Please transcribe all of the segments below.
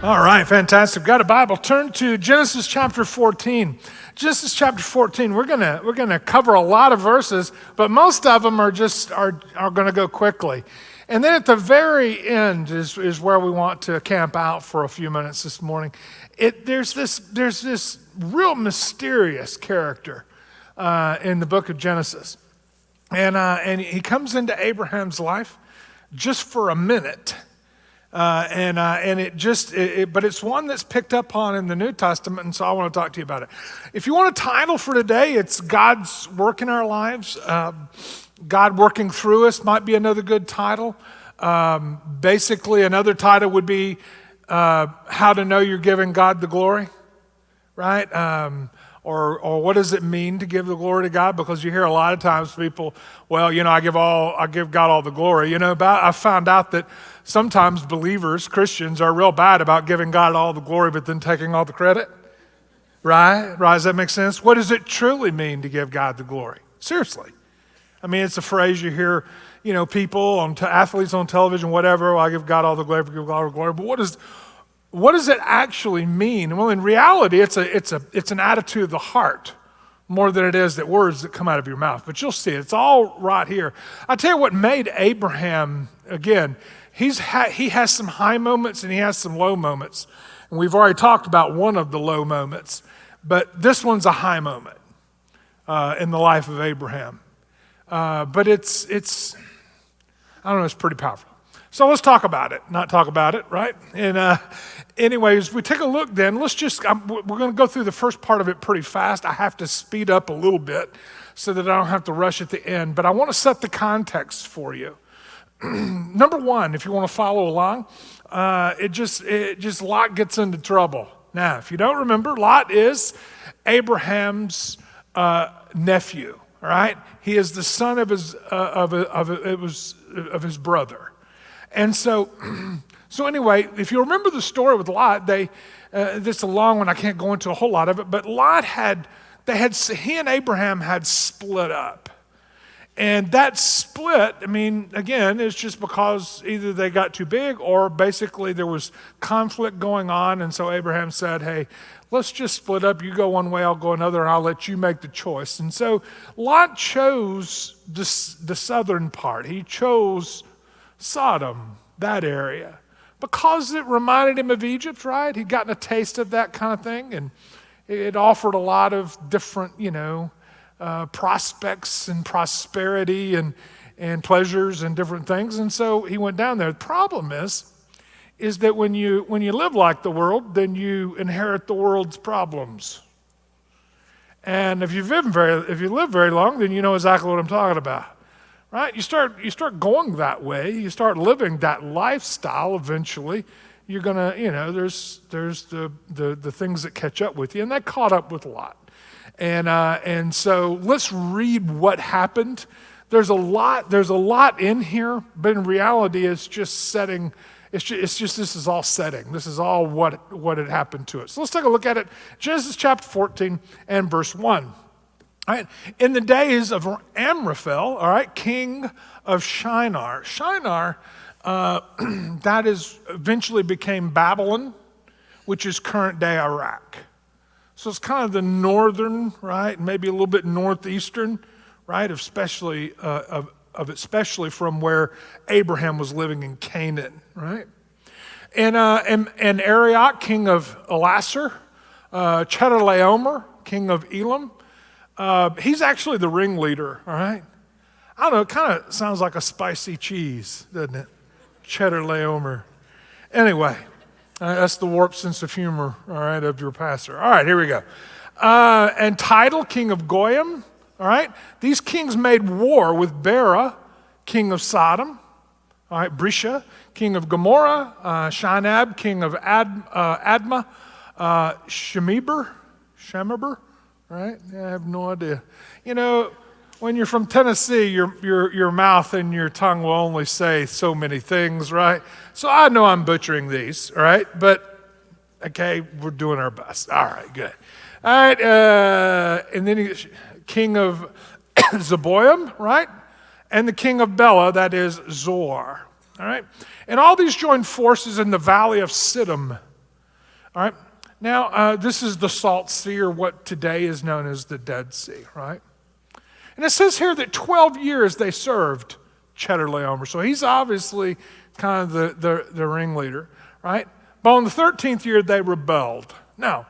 All right, fantastic. Got a Bible? Turn to Genesis chapter 14. Genesis chapter 14. We're gonna cover a lot of verses, but most of them are going to go quickly. And then at the very end is where we want to camp out for a few minutes this morning. There's this real mysterious character in the book of Genesis, and he comes into Abraham's life just for a minute. But it's one that's picked up on in the New Testament, and so I want to talk to you about it. If you want a title for today, it's God's Work in Our Lives. God Working Through Us might be another good title. Basically, another title would be How to Know You're Giving God the Glory, right? Or what does it mean to give the glory to God? Because you hear a lot of times people, well, I give God all the glory. I found out that sometimes believers, Christians, are real bad about giving God all the glory, but then taking all the credit. Right? Does that make sense? What does it truly mean to give God the glory? Seriously. I mean, it's a phrase you hear, people, athletes on television, whatever, well, I give God all the glory, give God all the glory. But what does it actually mean? Well, in reality, it's an attitude of the heart more than it is that words that come out of your mouth. But you'll see it. It's all right here. I tell you what made Abraham, again, he has some high moments and he has some low moments. And we've already talked about one of the low moments, but this one's a high moment in the life of Abraham. But it's I don't know, it's pretty powerful. So let's talk about it, not talk about it, right? And anyways, we take a look then. We're going to go through the first part of it pretty fast. I have to speed up a little bit so that I don't have to rush at the end. But I want to set the context for you. Number one, if you want to follow along, Lot gets into trouble. Now, if you don't remember, Lot is Abraham's nephew, all right? He is the son of his brother. And so anyway, if you remember the story with Lot, this is a long one, I can't go into a whole lot of it, but he and Abraham had split up. And that split, again, is just because either they got too big or basically there was conflict going on. And so Abraham said, hey, let's just split up. You go one way, I'll go another, and I'll let you make the choice. And so Lot chose the southern part. He chose Sodom, that area, because it reminded him of Egypt, right? He'd gotten a taste of that kind of thing, and it offered a lot of different, prospects and prosperity and pleasures and different things. And so he went down there. The problem is that when you live like the world, then you inherit the world's problems. And if you live very long, then you know exactly what I'm talking about. Right? You start going that way, you start living that lifestyle, eventually you're gonna, there's the things that catch up with you, and that caught up with Lot. And so let's read what happened. There's a lot in here, but in reality it's just setting, it's just this is all setting. This is all what had happened to it. So let's take a look at it. Genesis chapter 14 and verse 1. All right. In the days of Amraphel, all right, king of Shinar. Shinar, that eventually became Babylon, which is current day Iraq. So it's kind of the northern, right, maybe a little bit northeastern, right, especially from where Abraham was living in Canaan, right? And Arioch, king of Elasar, Chedorlaomer, king of Elam. He's actually the ringleader, all right? I don't know, it kind of sounds like a spicy cheese, doesn't it? Chedorlaomer. Anyway, that's the warped sense of humor, all right, of your pastor. All right, here we go. And Tidal, king of Goyim, all right? These kings made war with Bera, king of Sodom, all right, Brisha, king of Gomorrah, Shinab, king of Admah, Shemeber, right? Yeah, I have no idea. When you're from Tennessee, your mouth and your tongue will only say so many things, right? So I know I'm butchering these, all right? But, okay, we're doing our best. All right, good. All right, and then king of Zeboim, right? And the king of Bela, that is Zoar, all right? And all these joined forces in the valley of Siddim, All right. Now, this is the Salt Sea, or what today is known as the Dead Sea, right? And it says here that 12 years they served Chedorlaomer. So he's obviously kind of the ringleader, right? But on the 13th year, they rebelled. Now,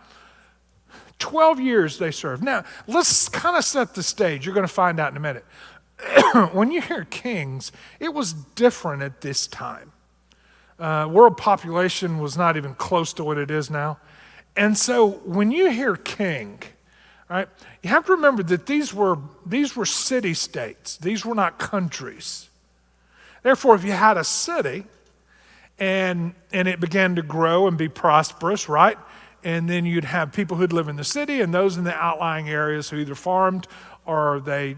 12 years they served. Now, let's kind of set the stage. You're going to find out in a minute. When you hear kings, it was different at this time. World population was not even close to what it is now. And so when you hear king, right, you have to remember that these were city-states. These were not countries. Therefore, if you had a city and it began to grow and be prosperous, right, and then you'd have people who'd live in the city and those in the outlying areas who either farmed or they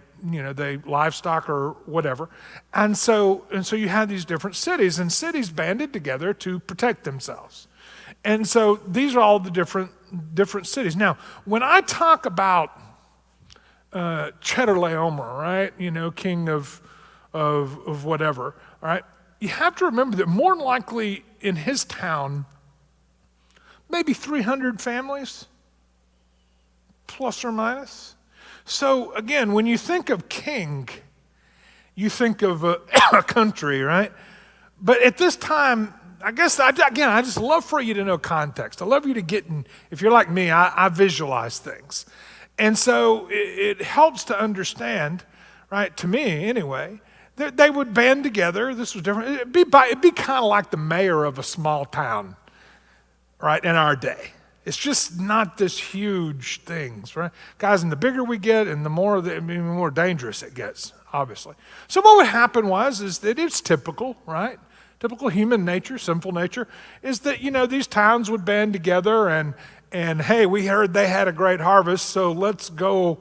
livestock or whatever. And so you had these different cities, and cities banded together to protect themselves. And so these are all the different cities. Now, when I talk about Chedorlaomer, right, king of whatever, all right, you have to remember that more than likely in his town, maybe 300 families, plus or minus. So again, when you think of king, you think of a country, right? But at this time, I guess, I just love for you to know context. I love you to get in, if you're like me, I visualize things. And so it helps to understand, right, to me anyway, that they would band together. This was different. It'd be kind of like the mayor of a small town, right, in our day. It's just not this huge things, right? Guys, and the bigger we get and the more dangerous it gets, obviously. So what would happen is that it's typical, right? Typical human nature, sinful nature, is that, these towns would band together and hey, we heard they had a great harvest, so let's go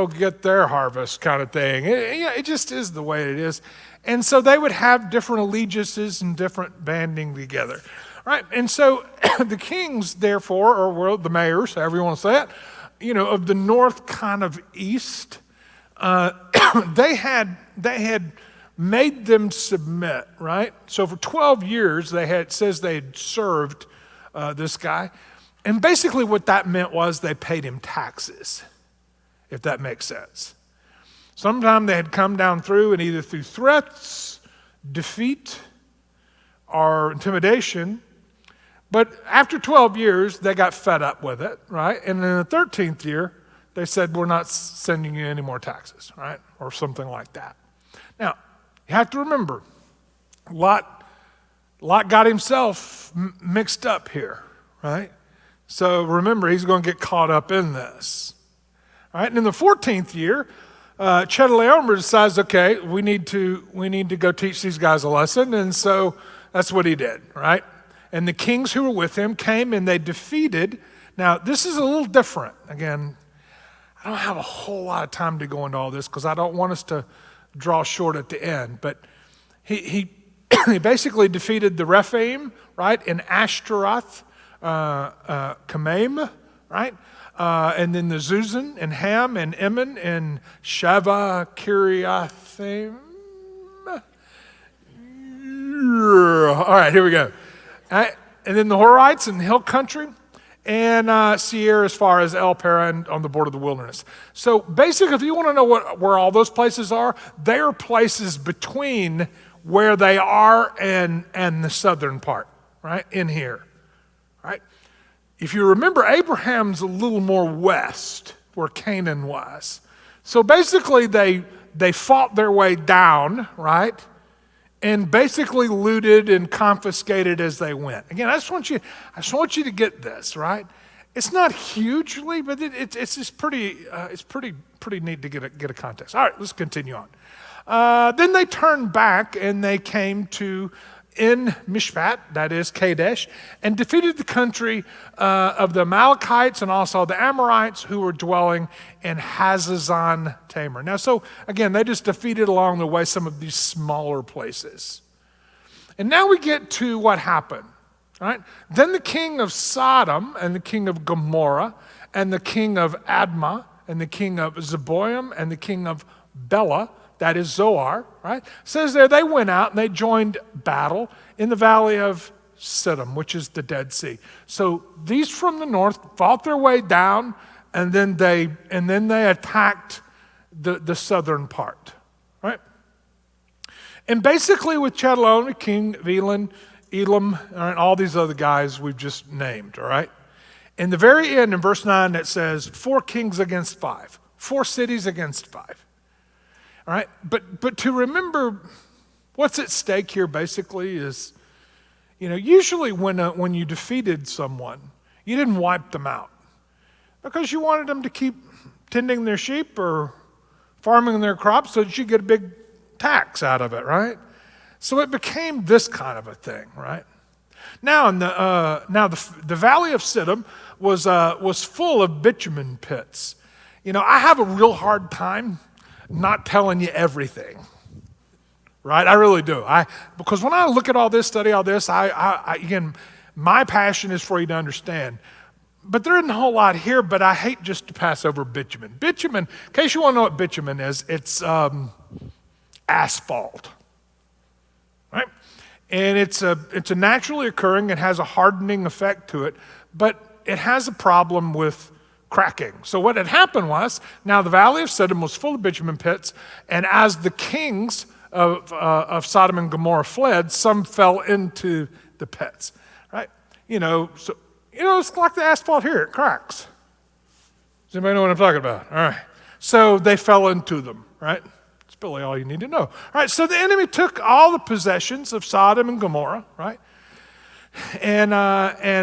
get their harvest kind of thing. It just is the way it is. And so they would have different allegiances and different banding together. Right, and so the kings, therefore, or the mayors, however you want to say it, of the north kind of east, they had made them submit, right? So for 12 years, they had served this guy, and basically what that meant was they paid him taxes, if that makes sense. Sometimes they had come down through, and either through threats, defeat, or intimidation. But after 12 years, they got fed up with it, right? And in the 13th year, they said, we're not sending you any more taxes, right? Or something like that. Now, you have to remember, Lot got himself mixed up here, right? So remember, he's going to get caught up in this. All right, and in the 14th year, Chedorlaomer decides, okay, we need to go teach these guys a lesson, and so that's what he did, right? And the kings who were with him came and they defeated. Now, this is a little different. Again, I don't have a whole lot of time to go into all this because I don't want us to draw short at the end. But he basically defeated the Rephaim, right, and Ashtaroth, Kamaim, right, and then the Zuzan and Ham and Eman and Shava Kiriathaim. All right, here we go. And then the Horites in the hill country, and Seir as far as El Paran on the border of the wilderness. So basically, if you want to know where all those places are, they are places between where they are and the southern part, right, in here, right? If you remember, Abraham's a little more west, where Canaan was. So basically, they fought their way down, right? And basically looted and confiscated as they went. Again, I just want you to get this, right? It's not hugely, but it's just pretty neat to get a context. All right, let's continue on. Then they turned back and they came to En Mishpat, that is Kadesh, and defeated the country of the Amalekites and also the Amorites who were dwelling in Hazazon Tamar. Now, so again, they just defeated along the way some of these smaller places. And now we get to what happened, right? Then the king of Sodom and the king of Gomorrah and the king of Admah and the king of Zeboim and the king of Bela, that is Zoar, right? Says there they went out and they joined battle in the valley of Siddim, which is the Dead Sea. So these from the north fought their way down, and then they attacked the southern part, right? And basically with Chedorlaomer, king of Elam, and all these other guys we've just named, all right? In the very end, in verse 9, it says, 4 kings against 5, 4 cities against 5, all right? But to remember what's at stake here basically is, usually when you defeated someone, you didn't wipe them out because you wanted them to keep tending their sheep or farming their crops so that you get a big tax out of it, right? So it became this kind of a thing, right? Now, the valley of Siddim was full of bitumen pits. I have a real hard time not telling you everything, right? I really do. Because when I look at all this, study all this, again, my passion is for you to understand. But there isn't a whole lot here, but I hate just to pass over bitumen. Bitumen, in case you want to know what bitumen is, it's asphalt, right? And it's a naturally occurring, it has a hardening effect to it, but it has a problem with cracking. So what had happened was, now the valley of Siddim was full of bitumen pits, and as the kings of Sodom and Gomorrah fled, some fell into the pits, right? It's like the asphalt here, it cracks. Does anybody know what I'm talking about? All right. So they fell into them, right? That's really all you need to know. All right, so the enemy took all the possessions of Sodom and Gomorrah, right? And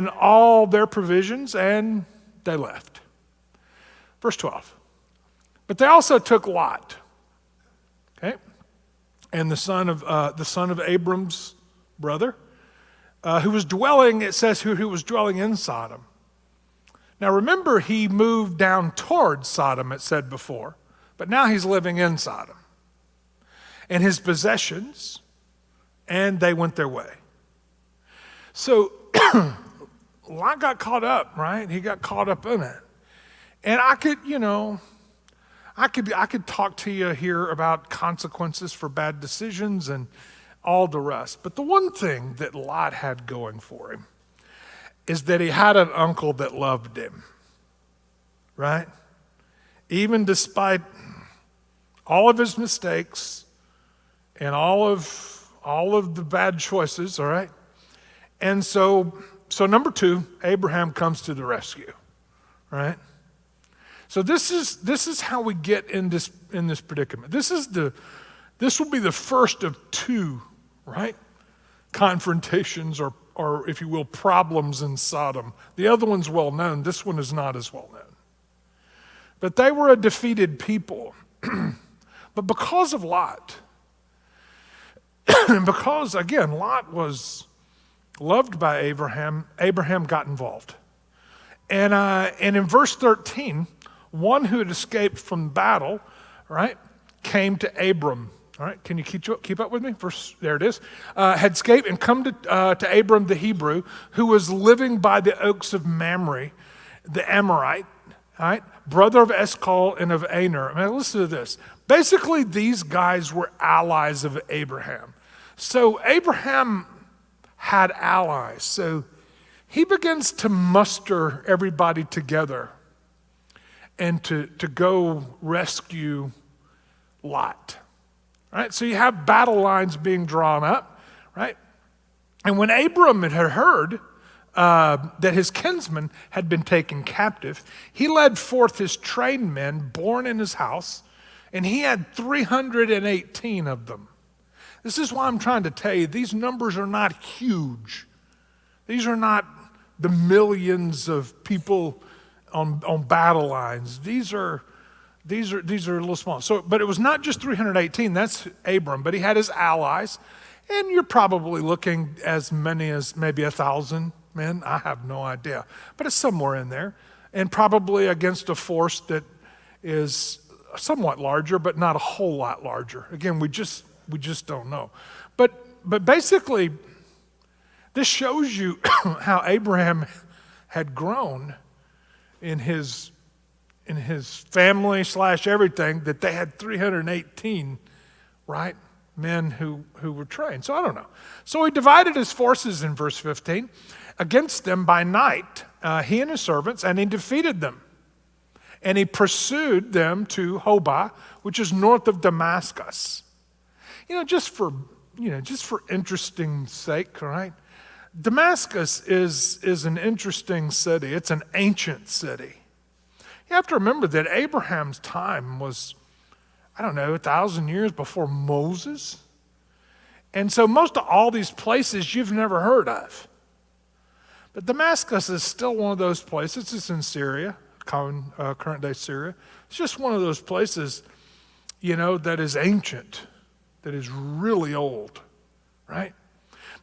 all their provisions, and they left. Verse 12. But they also took Lot, okay? And the son of Abram's brother, who was dwelling in Sodom. Now remember, he moved down towards Sodom, it said before, but now he's living in Sodom. And his possessions, and they went their way. So Lot got caught up, right? He got caught up in it. And I could talk to you here about consequences for bad decisions and all the rest. But the one thing that Lot had going for him is that he had an uncle that loved him, right? Even despite all of his mistakes and all of the bad choices, all right? And so number 2, Abraham comes to the rescue, right? So this is how we get in this predicament. This will be the first of 2, right? Confrontations or if you will, problems in Sodom. The other one's well known. This one is not as well known. But they were a defeated people. But because of Lot, and because, again, Lot was loved by Abraham got involved. And in verse 13, one who had escaped from battle, right, came to Abram. All right, can you keep up with me? There it is. Had escaped and come to Abram the Hebrew, who was living by the oaks of Mamre, the Amorite, all right, brother of Eshcol and of Aner. I mean, listen to this. Basically, these guys were allies of Abraham. So Abraham had allies. So he begins to muster everybody together and to go rescue Lot. Right? So you have battle lines being drawn up, right? And when Abram had heard that his kinsman had been taken captive, he led forth his trained men born in his house, and he had 318 of them. This is why I'm trying to tell you, these numbers are not huge. These are not the millions of people on battle lines. These are a little small. So, but it was not just 318, that's Abram, but he had his allies, and you're probably looking as many as maybe 1,000 men. I have no idea, but it's somewhere in there, and probably against a force that is somewhat larger, but not a whole lot larger. Again, we just don't know. But basically, this shows you how Abraham had grown in his family / everything, that they had 318, right, men who were trained. So I don't know. So he divided his forces in verse 15 against them by night, he and his servants, and he defeated them. And he pursued them to Hobah, which is north of Damascus. Just for interesting sake, right? Damascus is an interesting city. It's an ancient city. You have to remember that Abraham's time was, 1,000 years before Moses. And so most of all these places you've never heard of. But Damascus is still one of those places. It's in Syria, current day Syria. It's just one of those places, that is ancient, that is really old, right?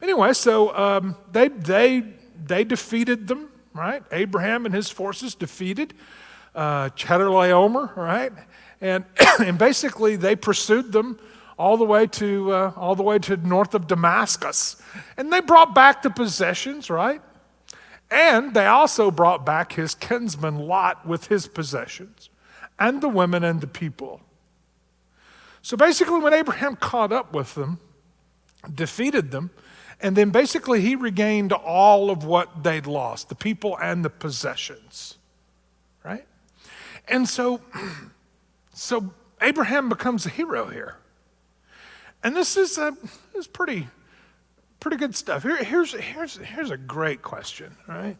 Anyway, so they defeated them, right? Abraham and his forces defeated Chedorlaomer, right? And and basically they pursued them all the way to north of Damascus, and they brought back the possessions, right? And they also brought back his kinsman Lot with his possessions, and the women and the people. So basically, when Abraham caught up with them, defeated them, and then basically he regained all of what they'd lost, the people and the possessions, right? And so Abraham becomes a hero here. And this is pretty good stuff. Here's a great question, right?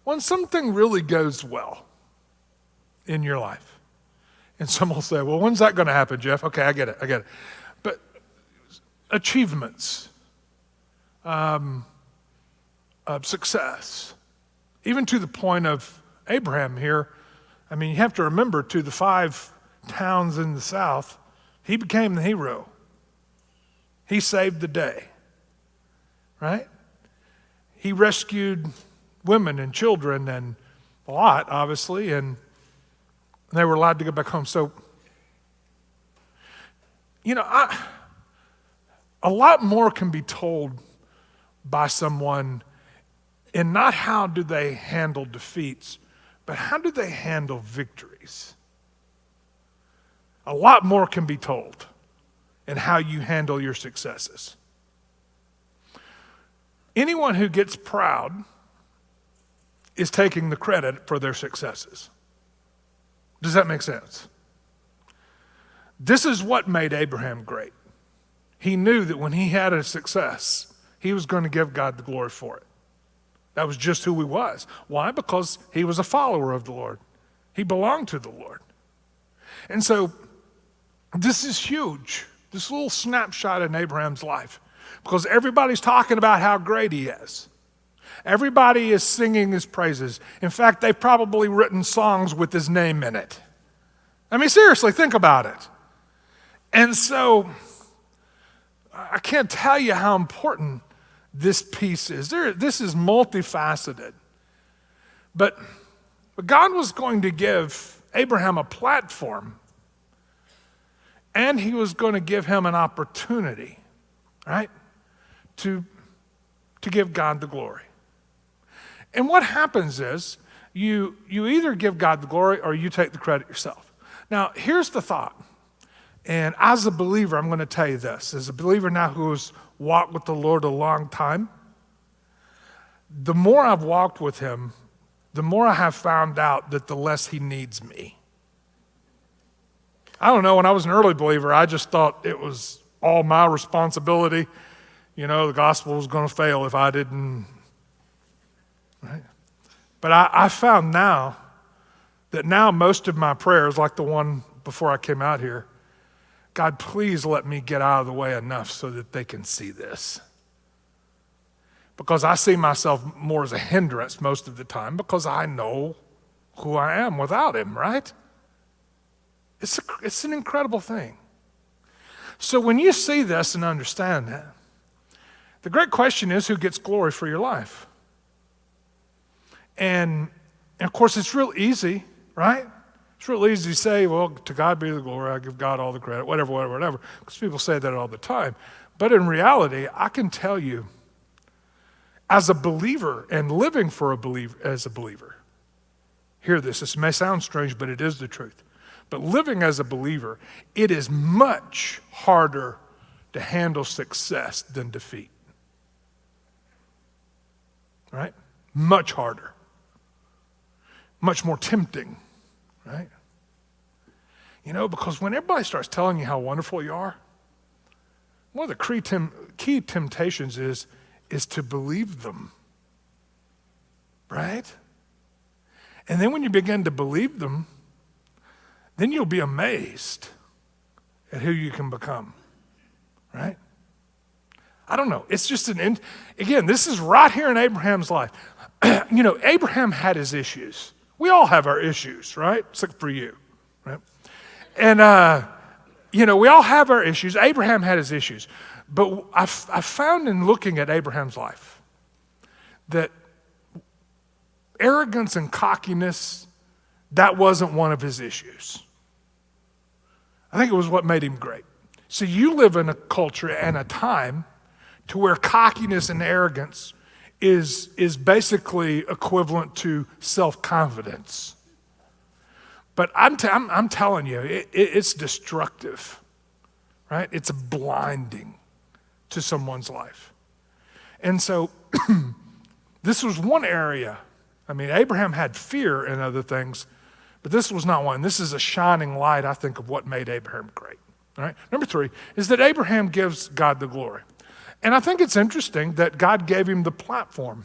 When something really goes well in your life, and some will say, well, when's that going to happen, Jeff? Okay, I get it. But achievements, success, even to the point of Abraham here, you have to remember, to the 5 towns in the south, he became the hero. He saved the day, right? He rescued women and children and Lot, obviously, and they were allowed to go back home. So, a lot more can be told by someone in not how do they handle defeats, but how do they handle victories? A lot more can be told in how you handle your successes. Anyone who gets proud is taking the credit for their successes. Does that make sense? This is what made Abraham great. He knew that when he had a success, he was going to give God the glory for it. That was just who he was. Why? Because he was a follower of the Lord. He belonged to the Lord. And so this is huge, this little snapshot in Abraham's life, because everybody's talking about how great he is. Everybody is singing his praises. In fact, they've probably written songs with his name in it. Seriously, think about it. And so I can't tell you how important this piece is. This is multifaceted. But God was going to give Abraham a platform, and he was going to give him an opportunity, right, to give God the glory. And what happens is you either give God the glory or you take the credit yourself. Now, here's the thought. And as a believer, I'm going to tell you this. As a believer now who has walked with the Lord a long time, the more I've walked with him, the more I have found out that the less he needs me. I don't know, when I was an early believer, I just thought it was all my responsibility. The gospel was going to fail if I didn't. Right? But I found now that most of my prayers, like the one before I came out here, God, please let me get out of the way enough so that they can see this. Because I see myself more as a hindrance most of the time because I know who I am without him, right? It's an incredible thing. So when you see this and understand that, the great question is, who gets glory for your life? And of course, it's real easy, right? It's real easy to say, well, to God be the glory, I give God all the credit, whatever, because people say that all the time. But in reality, I can tell you, as a believer and living for a believer, as a believer, hear this. This may sound strange, but it is the truth. But living as a believer, it is much harder to handle success than defeat. Right? Much harder. Much more tempting, right? Because when everybody starts telling you how wonderful you are, one of the key temptations is to believe them, right? And then when you begin to believe them, then you'll be amazed at who you can become, right? I don't know. It's just again, this is right here in Abraham's life. Abraham had his issues. We all have our issues, right? Except for you, right? And, we all have our issues. Abraham had his issues. But I found in looking at Abraham's life that arrogance and cockiness, that wasn't one of his issues. I think it was what made him great. So you live in a culture and a time to where cockiness and arrogance is basically equivalent to self-confidence. But I'm telling you, it's destructive, right? It's blinding to someone's life. And so this was one area. I mean, Abraham had fear and other things, but this was not one. This is a shining light, I think, of what made Abraham great. All right? Number 3 is that Abraham gives God the glory. And I think it's interesting that God gave him the platform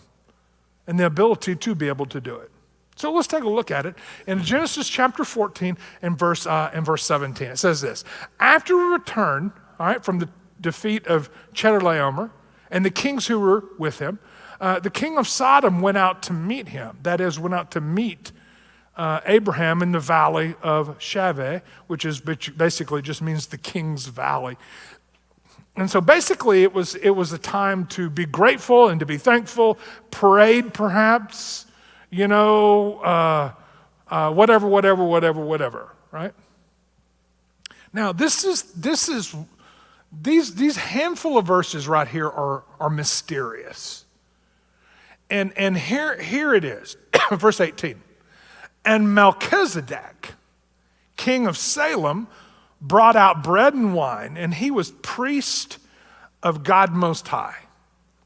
and the ability to be able to do it. So let's take a look at it. In Genesis chapter 14 and verse 17, it says this: after we return, all right, from the defeat of Chedorlaomer and the kings who were with him, the king of Sodom went out to meet him. That is, went out to meet Abraham in the valley of Shaveh, which basically just means the king's valley. And so basically it was a time to be grateful and to be thankful, parade perhaps, whatever, right? Now these handful of verses right here are mysterious. And here it is, verse 18. And Melchizedek, king of Salem, brought out bread and wine, and he was priest of God Most High.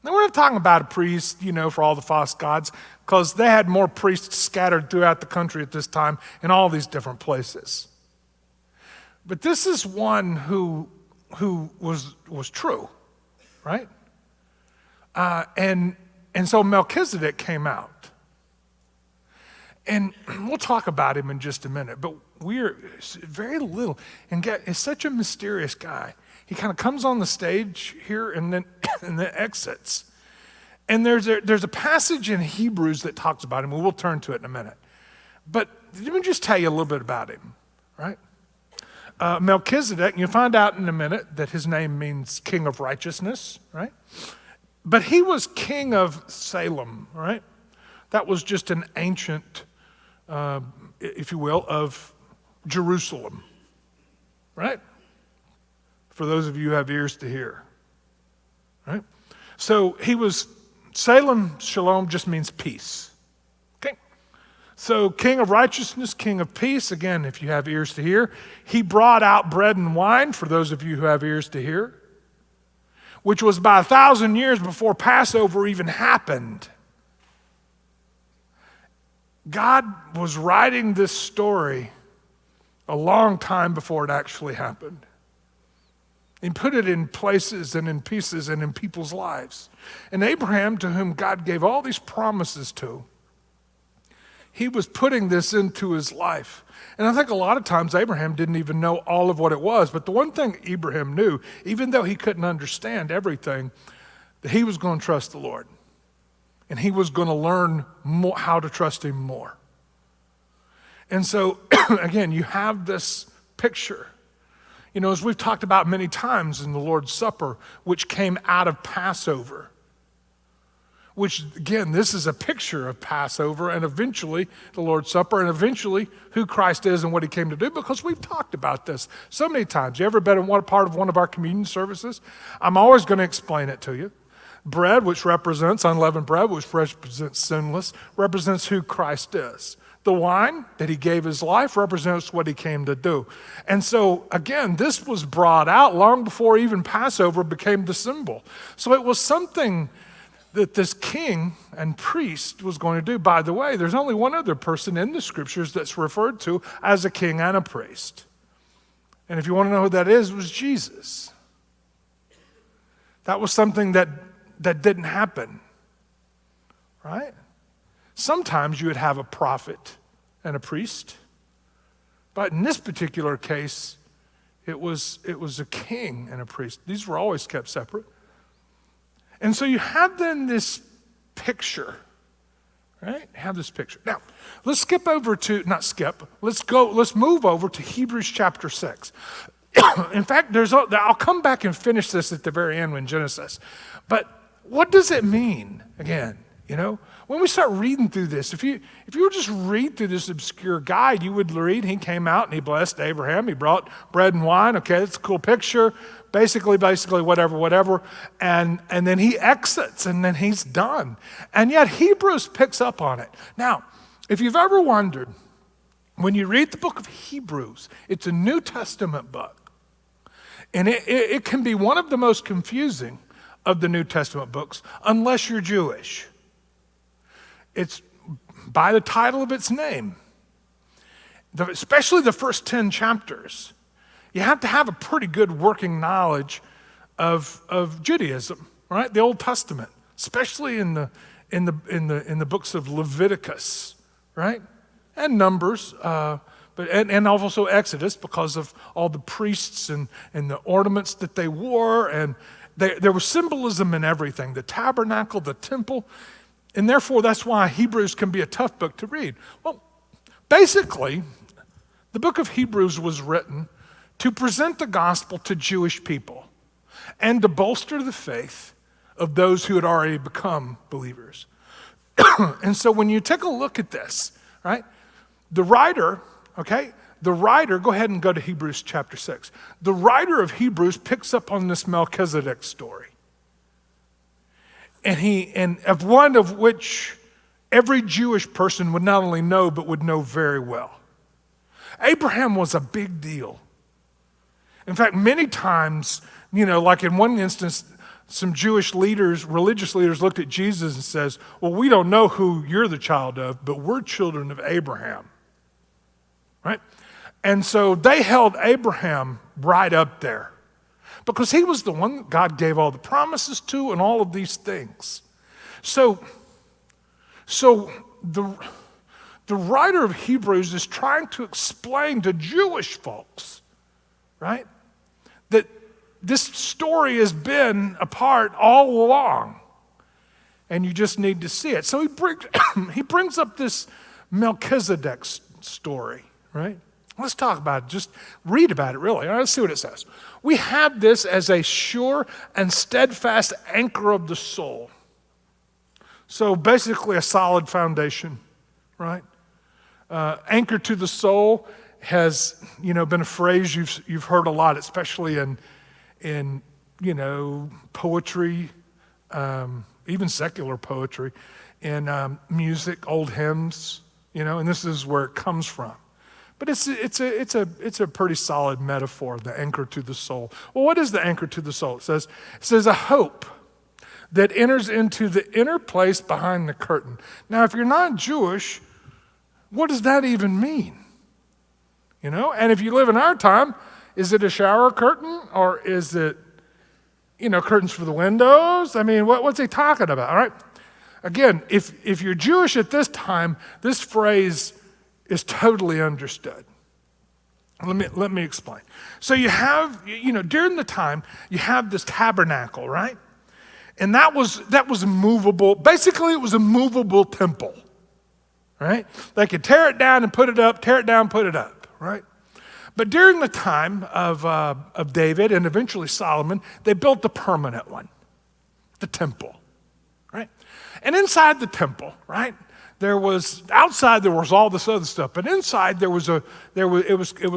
Now, we're not talking about a priest, for all the false gods, because they had more priests scattered throughout the country at this time in all these different places. But this is one who was true, right? And so Melchizedek came out. And we'll talk about him in just a minute, but we're very little. And is such a mysterious guy. He kind of comes on the stage here and then exits. And there's a passage in Hebrews that talks about him, and we'll turn to it in a minute. But let me just tell you a little bit about him, right? Melchizedek, you'll find out in a minute that his name means king of righteousness, right? But he was king of Salem, right? That was just an ancient, if you will, of Jerusalem, right? For those of you who have ears to hear, right? So Salem, shalom, just means peace, okay? So king of righteousness, king of peace, again, if you have ears to hear. He brought out bread and wine, for those of you who have ears to hear, which was about 1,000 years before Passover even happened. God was writing this story a long time before it actually happened. He put it in places and in pieces and in people's lives. And Abraham, to whom God gave all these promises to, he was putting this into his life. And I think a lot of times Abraham didn't even know all of what it was. But the one thing Abraham knew, even though he couldn't understand everything, that he was going to trust the Lord. And he was going to learn more, how to trust him more. And so, again, you have this picture. As we've talked about many times in the Lord's Supper, which came out of Passover. Which, again, this is a picture of Passover and eventually the Lord's Supper and eventually who Christ is and what he came to do, because we've talked about this so many times. You ever been in one part of one of our communion services? I'm always going to explain it to you. Bread, which represents unleavened bread, which represents sinless, represents who Christ is. The wine that he gave his life represents what he came to do. And so, again, this was brought out long before even Passover became the symbol. So it was something that this king and priest was going to do. By the way, there's only one other person in the scriptures that's referred to as a king and a priest. And if you want to know who that is, it was Jesus. That was something that didn't happen, right? Sometimes you would have a prophet and a priest, but in this particular case, it was a king and a priest. These were always kept separate. And so you have then this picture, right? Have this picture. Now, let's let's move over to Hebrews chapter 6. In fact, I'll come back and finish this at the very end when Genesis. But what does it mean, again? When we start reading through this, if you were just read through this obscure guide, you would read, he came out and he blessed Abraham. He brought bread and wine. Okay, that's a cool picture. Basically, whatever. And then he exits and then he's done. And yet Hebrews picks up on it. Now, if you've ever wondered, when you read the book of Hebrews, it's a New Testament book. And it can be one of the most confusing of the New Testament books, unless you're Jewish. It's by the title of its name, especially the first 10 chapters. You have to have a pretty good working knowledge of Judaism, right? The Old Testament, especially in the books of Leviticus, right? And Numbers, and also Exodus, because of all the priests and the ornaments that they wore, and there was symbolism in everything, the tabernacle, the temple, and therefore that's why Hebrews can be a tough book to read. Well, basically, the book of Hebrews was written to present the gospel to Jewish people and to bolster the faith of those who had already become believers. And so when you take a look at this, right, the writer, go ahead and go to Hebrews chapter 6. The writer of Hebrews picks up on this Melchizedek story. And of one of which every Jewish person would not only know, but would know very well. Abraham was a big deal. In fact, many times, like in one instance, some Jewish leaders, religious leaders looked at Jesus and says, well, we don't know who you're the child of, but we're children of Abraham, right? And so they held Abraham right up there because he was the one that God gave all the promises to and all of these things. So the writer of Hebrews is trying to explain to Jewish folks, right, that this story has been a part all along, and you just need to see it. So he brings up this Melchizedek story, right? Let's talk about it. Just read about it, really. All right, let's see what it says. We have this as a sure and steadfast anchor of the soul. So basically a solid foundation, right? Anchor to the soul has, been a phrase you've heard a lot, especially in poetry, even secular poetry, in music, old hymns, and this is where it comes from. But it's a pretty solid metaphor, the anchor to the soul. Well, what is the anchor to the soul? It says a hope that enters into the inner place behind the curtain. Now, if you're not Jewish, what does that even mean? And if you live in our time, is it a shower curtain or is it, curtains for the windows? I mean, what's he talking about? All right. Again, if you're Jewish at this time, this phrase is totally understood. Let me explain. So you have, during the time, you have this tabernacle, right? And that was movable. Basically, it was a movable temple, right? They could tear it down and put it up, tear it down, put it up, right? But during the time of David and eventually Solomon, they built the permanent one, the temple, right? And inside the temple, right? Outside there was all this other stuff, but inside it was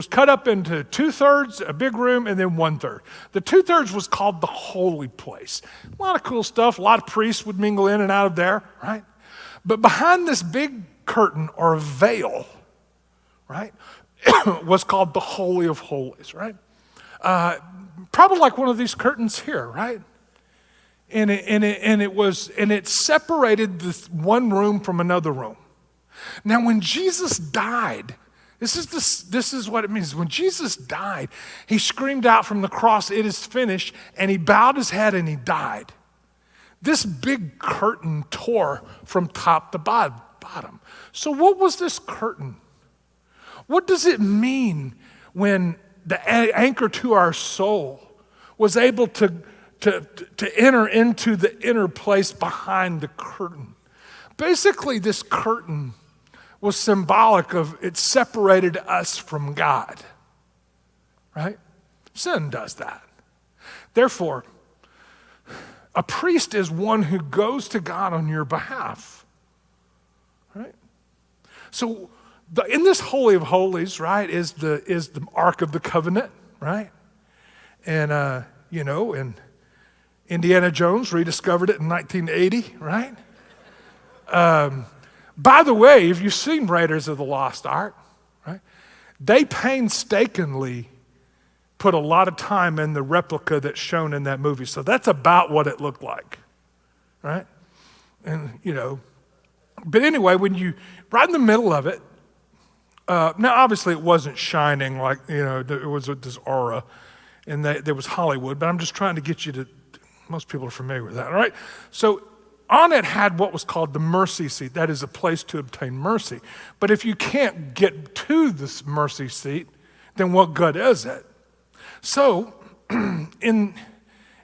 cut up into 2/3, a big room, and then 1/3. The 2/3 was called the holy place. A lot of cool stuff. A lot of priests would mingle in and out of there, right? But behind this big curtain or veil, right, was called the Holy of Holies, right? Probably like one of these curtains here, right? And it separated this one room from another room. Now, when Jesus died, this is what it means. When Jesus died, he screamed out from the cross, "It is finished," and he bowed his head and he died. This big curtain tore from top to bottom. So what was this curtain? What does it mean when the anchor to our soul was able to enter into the inner place behind the curtain? Basically, this curtain was symbolic of it separated us from God, right? Sin does that. Therefore, a priest is one who goes to God on your behalf, right? So in this Holy of Holies, right, is the Ark of the Covenant, right? And, and Indiana Jones rediscovered it in 1980, right? By the way, if you've seen Raiders of the Lost Ark, right, they painstakingly put a lot of time in the replica that's shown in that movie. So that's about what it looked like, right? And, but anyway, right in the middle of it, now obviously it wasn't shining like, it was this aura, and there was Hollywood, but I'm just trying to get you to, most people are familiar with that, all right? So on it had what was called the mercy seat. That is a place to obtain mercy. But if you can't get to this mercy seat, then what good is it? So in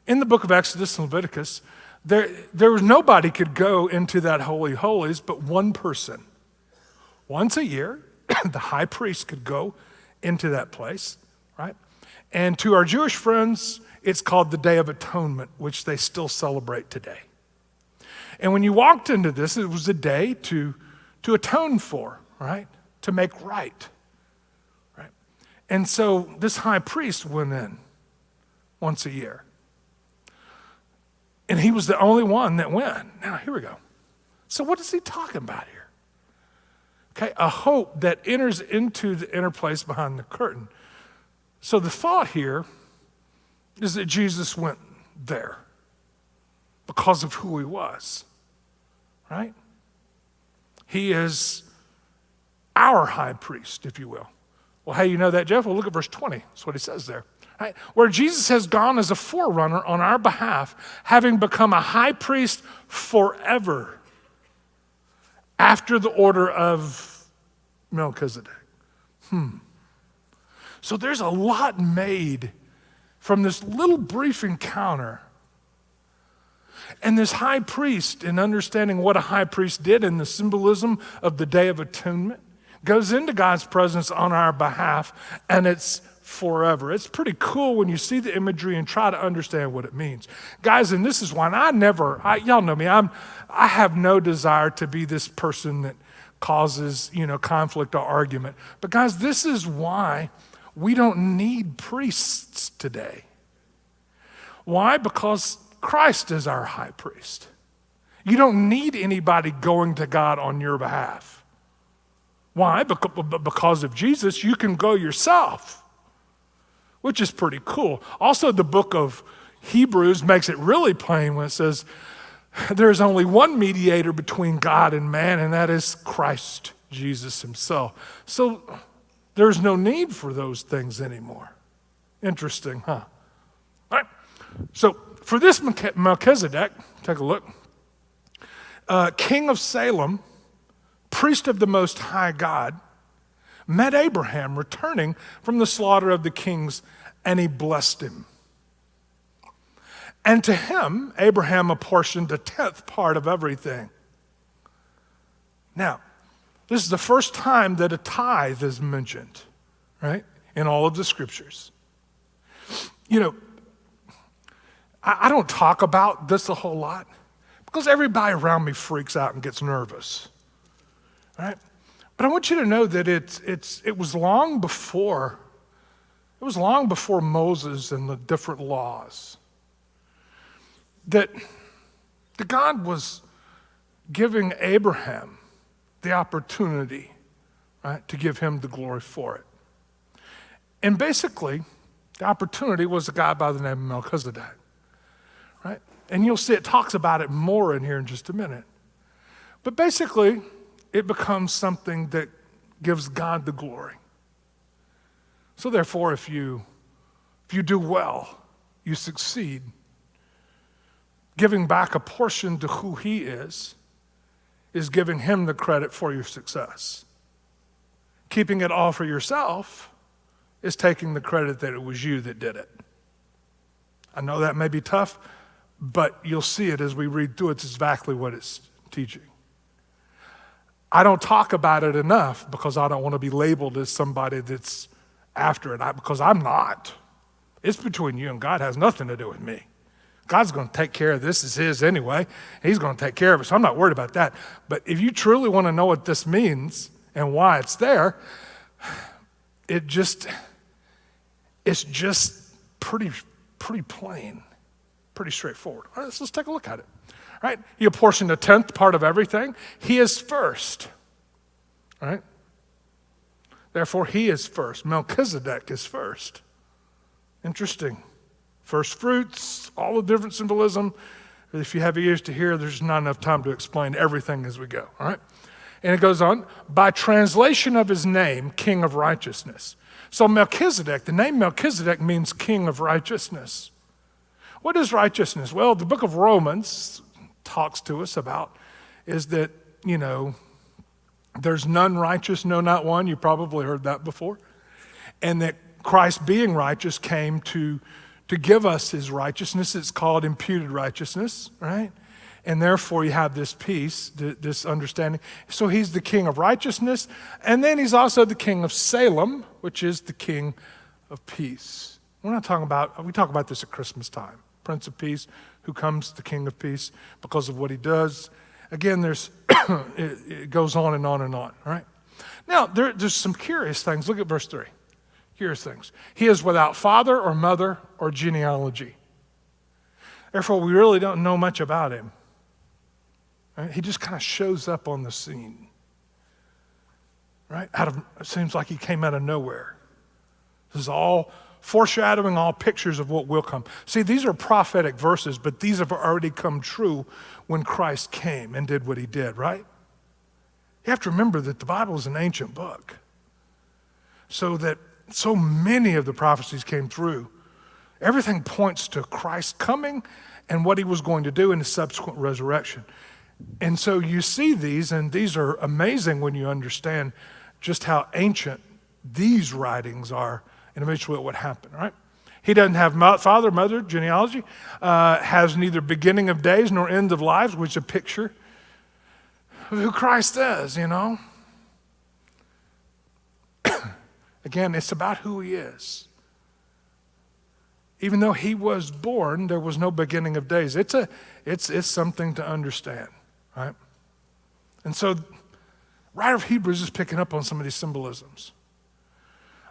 the book of Exodus and Leviticus, there was nobody could go into that Holy of Holies but one person. Once a year, the high priest could go into that place, right? And to our Jewish friends, it's called the Day of Atonement, which they still celebrate today. And when you walked into this, it was a day to atone for, right? To make right, right? And so this high priest went in once a year. And he was the only one that went. Now, here we go. So what is he talking about here? Okay, a hope that enters into the inner place behind the curtain. So the thought here is that Jesus went there because of who he was, right? He is our high priest, if you will. Well, how do you know that, Jeff? Well, look at verse 20. That's what he says there. Right? Where Jesus has gone as a forerunner on our behalf, having become a high priest forever after the order of Melchizedek. So there's a lot made from this little brief encounter. And this high priest, in understanding what a high priest did and the symbolism of the Day of Atonement, goes into God's presence on our behalf, and it's forever. It's pretty cool when you see the imagery and try to understand what it means. Guys, and this is why y'all know me, I have no desire to be this person that causes, conflict or argument. But guys, this is why we don't need priests today. Why? Because Christ is our high priest. You don't need anybody going to God on your behalf. Why? Because of Jesus, you can go yourself, which is pretty cool. Also, the book of Hebrews makes it really plain when it says there's only one mediator between God and man, and that is Christ Jesus himself. So there's no need for those things anymore. Interesting, huh? All right. So for this Melchizedek, take a look. King of Salem, priest of the Most High God, met Abraham returning from the slaughter of the kings, and he blessed him. And to him, Abraham apportioned a 10th part of everything. Now, this is the first time that a tithe is mentioned, right, in all of the scriptures. I don't talk about this a whole lot because everybody around me freaks out and gets nervous, right? But I want you to know that it was long before Moses and the different laws that God was giving Abraham the opportunity, right, to give him the glory for it. And basically, the opportunity was a guy by the name of Melchizedek, right? And you'll see it talks about it more in here in just a minute. But basically, it becomes something that gives God the glory. So therefore, if you do well, you succeed, giving back a portion to who he is giving him the credit for your success. Keeping it all for yourself is taking the credit that it was you that did it. I know that may be tough, but you'll see it as we read through it. It's exactly what it's teaching. I don't talk about it enough because I don't want to be labeled as somebody that's after it, because I'm not. It's between you and God. It has nothing to do with me. God's going to take care of this. It's his anyway. He's going to take care of it, so I'm not worried about that. But if you truly want to know what this means and why it's there, it's just pretty plain, pretty straightforward. All right, let's take a look at it. All right, he apportioned a tenth part of everything. He is first. All right? Therefore, he is first. Melchizedek is first. Interesting. First fruits, all the different symbolism. If you have ears to hear, there's not enough time to explain everything as we go. All right? And it goes on, by translation of his name, King of Righteousness. So Melchizedek, the name Melchizedek means King of Righteousness. What is righteousness? Well, the book of Romans talks to us about is that, there's none righteous, no, not one. You probably heard that before. And that Christ being righteous came to give us his righteousness. It's called imputed righteousness, right? And therefore you have this peace, this understanding. So he's the King of righteousness. And then he's also the King of Salem, which is the King of peace. We talk about this at Christmas time. Prince of Peace, who comes the King of Peace because of what he does. Again, it goes on and on and on, all right? Now, there's some curious things. Look at verse 3. Curious things. He is without father or mother or genealogy. Therefore, we really don't know much about him. Right? He just kind of shows up on the scene. Right? It seems like he came out of nowhere. This is all foreshadowing, all pictures of what will come. See, these are prophetic verses, but these have already come true when Christ came and did what he did, right? You have to remember that the Bible is an ancient book. So many of the prophecies came through. Everything points to Christ coming and what he was going to do in his subsequent resurrection. And so you see these, and these are amazing when you understand just how ancient these writings are and eventually what happened, right? He doesn't have father, mother, genealogy, has neither beginning of days nor end of lives, which is a picture of who Christ is, Again, it's about who he is. Even though he was born, there was no beginning of days. It's something to understand, right? And so, writer of Hebrews is picking up on some of these symbolisms.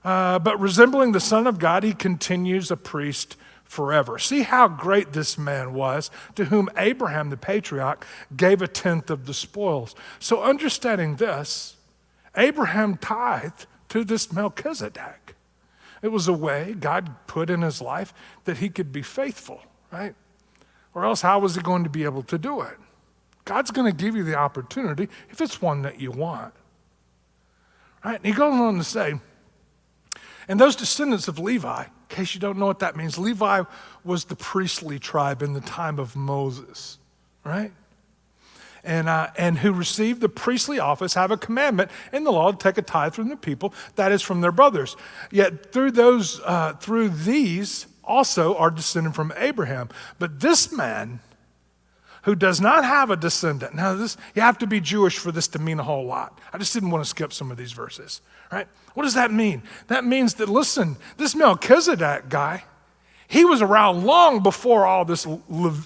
But resembling the Son of God, he continues a priest forever. See how great this man was, to whom Abraham, the patriarch, gave a tenth of the spoils. So understanding this, Abraham tithed to this Melchizedek. It was a way God put in his life that he could be faithful, right? Or else how was he going to be able to do it? God's going to give you the opportunity if it's one that you want, right? And he goes on to say, and those descendants of Levi, in case you don't know what that means, Levi was the priestly tribe in the time of Moses, right? And who received the priestly office have a commandment in the law to take a tithe from the people, that is from their brothers. Yet through these also are descended from Abraham. But this man who does not have a descendant, now you have to be Jewish for this to mean a whole lot. I just didn't want to skip some of these verses, right? What does that mean? That means that, listen, this Melchizedek guy, he was around long before all this Levitical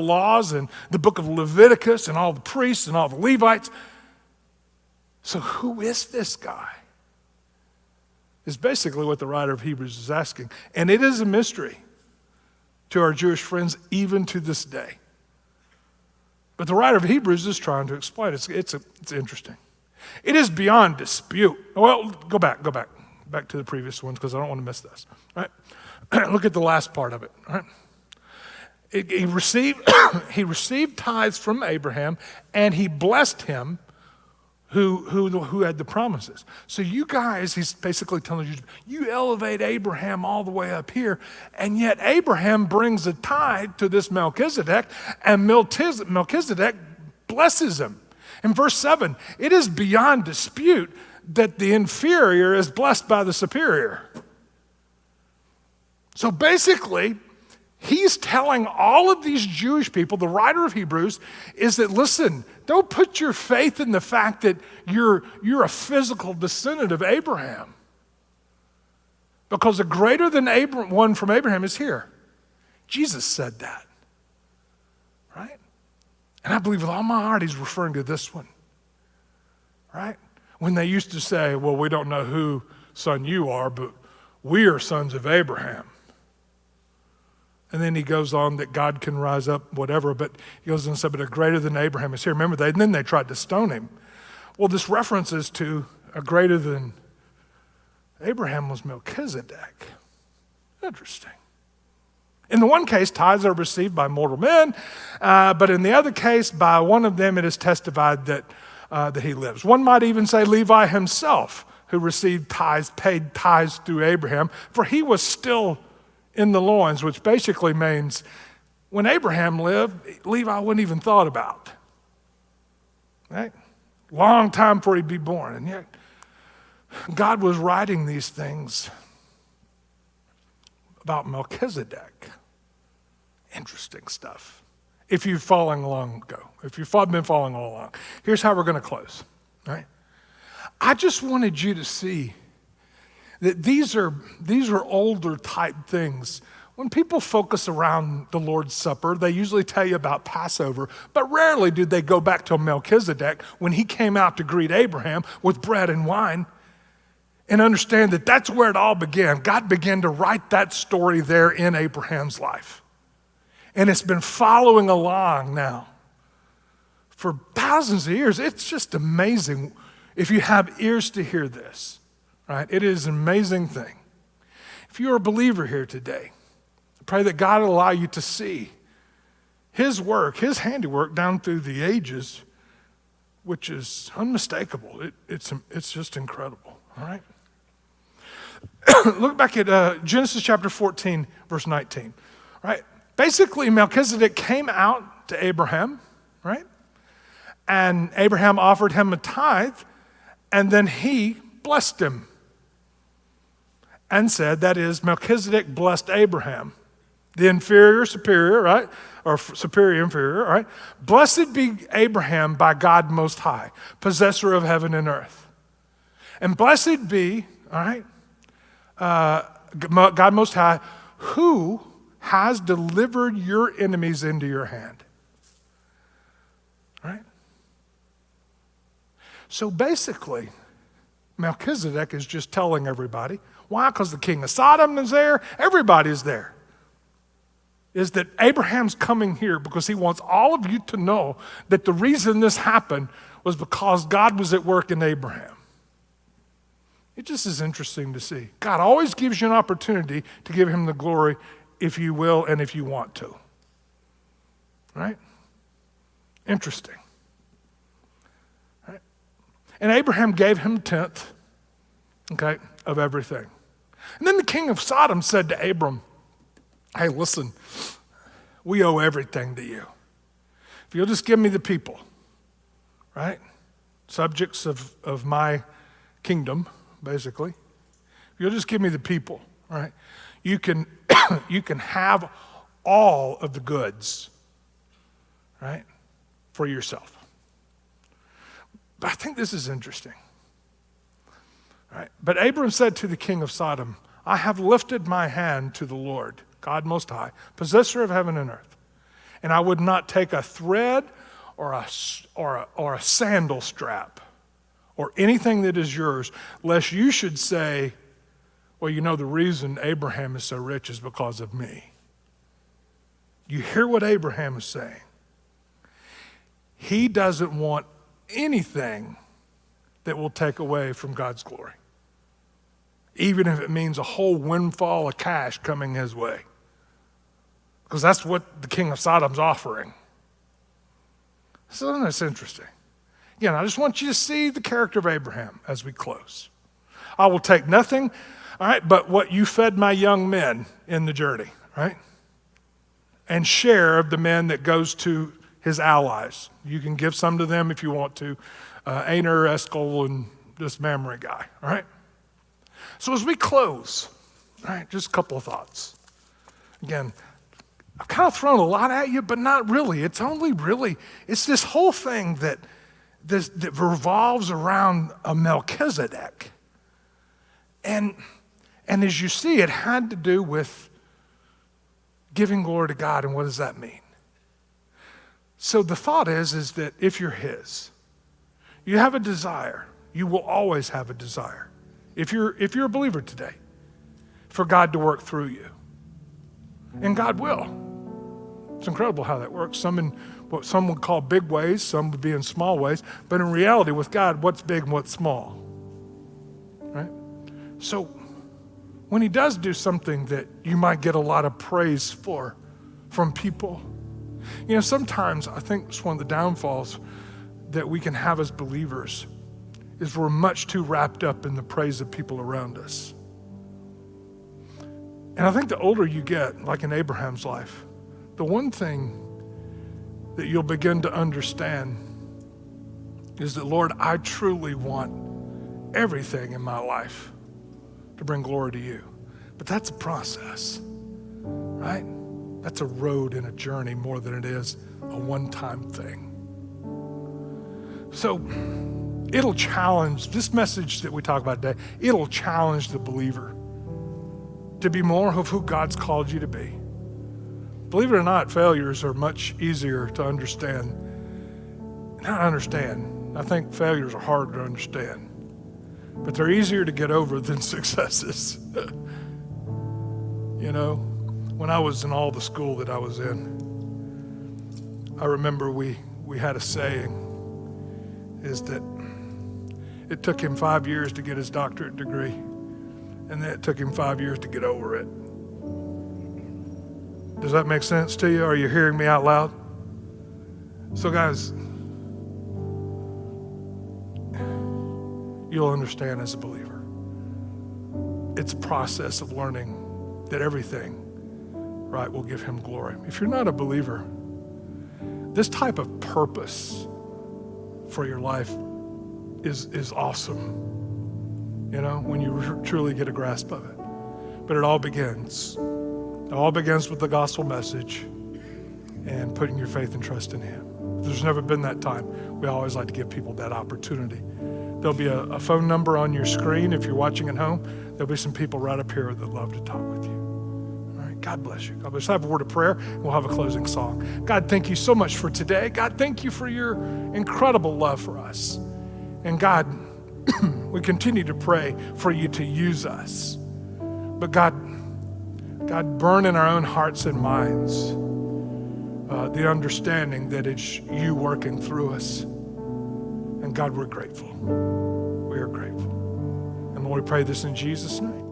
laws and the book of Leviticus and all the priests and all the Levites. So who is this guy? Is basically what the writer of Hebrews is asking. And it is a mystery to our Jewish friends even to this day. But the writer of Hebrews is trying to explain it. It's interesting. It is beyond dispute. Well, go back to the previous ones because I don't want to miss this. Right? Look at the last part of it. Right? He received he received tithes from Abraham, and he blessed him who had the promises. So you guys, he's basically telling you elevate Abraham all the way up here, and yet Abraham brings a tithe to this Melchizedek, and Melchizedek blesses him. In verse 7, it is beyond dispute that the inferior is blessed by the superior. So basically, he's telling all of these Jewish people, the writer of Hebrews, is that, listen, don't put your faith in the fact that you're a physical descendant of Abraham. Because a greater than one from Abraham is here. Jesus said that. Right? And I believe with all my heart he's referring to this one. Right? When they used to say, well, we don't know who son you are, but we are sons of Abraham. And then he goes on that God can rise up, whatever, but he goes on and says, but a greater than Abraham is here. Remember, and then they tried to stone him. Well, this references to a greater than Abraham was Melchizedek. Interesting. In the one case, tithes are received by mortal men, but in the other case, by one of them it is testified that he lives. One might even say Levi himself, who received tithes, paid tithes through Abraham, for he was still in the loins, which basically means when Abraham lived, Levi wouldn't even thought about. Right? Long time before he'd be born. And yet, God was writing these things about Melchizedek. Interesting stuff. If you've been following along. Here's how we're going to close. Right? I just wanted you to see that these are older type things. When people focus around the Lord's Supper, they usually tell you about Passover, but rarely do they go back to Melchizedek when he came out to greet Abraham with bread and wine and understand that that's where it all began. God began to write that story there in Abraham's life. And it's been following along now for thousands of years. It's just amazing if you have ears to hear this. Right? It is an amazing thing. If you're a believer here today, I pray that God will allow you to see his work, his handiwork down through the ages, which is unmistakable. It's just incredible. All right? Look back at Genesis chapter 14, verse 19. Right? Basically, Melchizedek came out to Abraham, right? And Abraham offered him a tithe, and then he blessed him. And said, that is, Melchizedek blessed Abraham, the inferior, superior, right? Or superior, inferior, right? Blessed be Abraham by God Most High, possessor of heaven and earth. And blessed be, all right, God Most High, who has delivered your enemies into your hand. Right? So basically, Melchizedek is just telling everybody, why? Because the king of Sodom is there. Everybody's there. Is that Abraham's coming here because he wants all of you to know that the reason this happened was because God was at work in Abraham. It just is interesting to see. God always gives you an opportunity to give him the glory if you will and if you want to. Right? Interesting. Right? And Abraham gave him 10th, okay, of everything. And then the king of Sodom said to Abram, hey, listen, we owe everything to you. If you'll just give me the people, right? Subjects of my kingdom, basically. If you'll just give me the people, right? You can have all of the goods, right, for yourself. But I think this is interesting. Right. But Abram said to the king of Sodom, I have lifted my hand to the Lord, God Most High, possessor of heaven and earth, and I would not take a thread or a sandal strap or anything that is yours, lest you should say, well, you know, the reason Abraham is so rich is because of me. You hear what Abraham is saying. He doesn't want anything that will take away from God's glory, even if it means a whole windfall of cash coming his way, because that's what the king of Sodom's offering. So that's interesting. Again, I just want you to see the character of Abraham as we close. I will take nothing, all right, but what you fed my young men in the journey, right? And share of the men that goes to his allies. You can give some to them if you want to. Aner, Eshcol, and this Mamre guy, all right? So as we close, all right, just a couple of thoughts. Again, I've kind of thrown a lot at you, but not really. It's this whole thing that revolves around a Melchizedek. And as you see, it had to do with giving glory to God, and what does that mean? So the thought is that if you're his, you have a desire. You will always have a desire. If you're a believer today, for God to work through you. And God will. It's incredible how that works. Some in what some would call big ways, some would be in small ways. But in reality, with God, what's big and what's small? Right? So when he does do something that you might get a lot of praise for from people, sometimes I think it's one of the downfalls that we can have as believers is we're much too wrapped up in the praise of people around us. And I think the older you get, like in Abraham's life, the one thing that you'll begin to understand is that, Lord, I truly want everything in my life to bring glory to you. But that's a process, right? That's a road and a journey more than it is a one-time thing. So it'll challenge, this message that we talk about today, it'll challenge the believer to be more of who God's called you to be. Believe it or not, failures are much easier to understand. Not understand. I think failures are hard to understand, but they're easier to get over than successes. When I was in all the school that I was in, I remember we had a saying, is that it took him 5 years to get his doctorate degree, and then it took him 5 years to get over it. Does that make sense to you? Are you hearing me out loud? So guys, you'll understand as a believer, it's a process of learning that everything, right, will give him glory. If you're not a believer, this type of purpose for your life is awesome, when you truly get a grasp of it. But it all begins with the gospel message and putting your faith and trust in him. There's never been that time. We always like to give people that opportunity. There'll be a phone number on your screen if you're watching at home. There'll be some people right up here that love to talk with you. All right, God bless you. God bless you. Have a word of prayer, and we'll have a closing song. God, thank you so much for today. God, thank you for your incredible love for us. And God, we continue to pray for you to use us. But God, burn in our own hearts and minds the understanding that it's you working through us. And God, we're grateful. We are grateful. And Lord, we pray this in Jesus' name.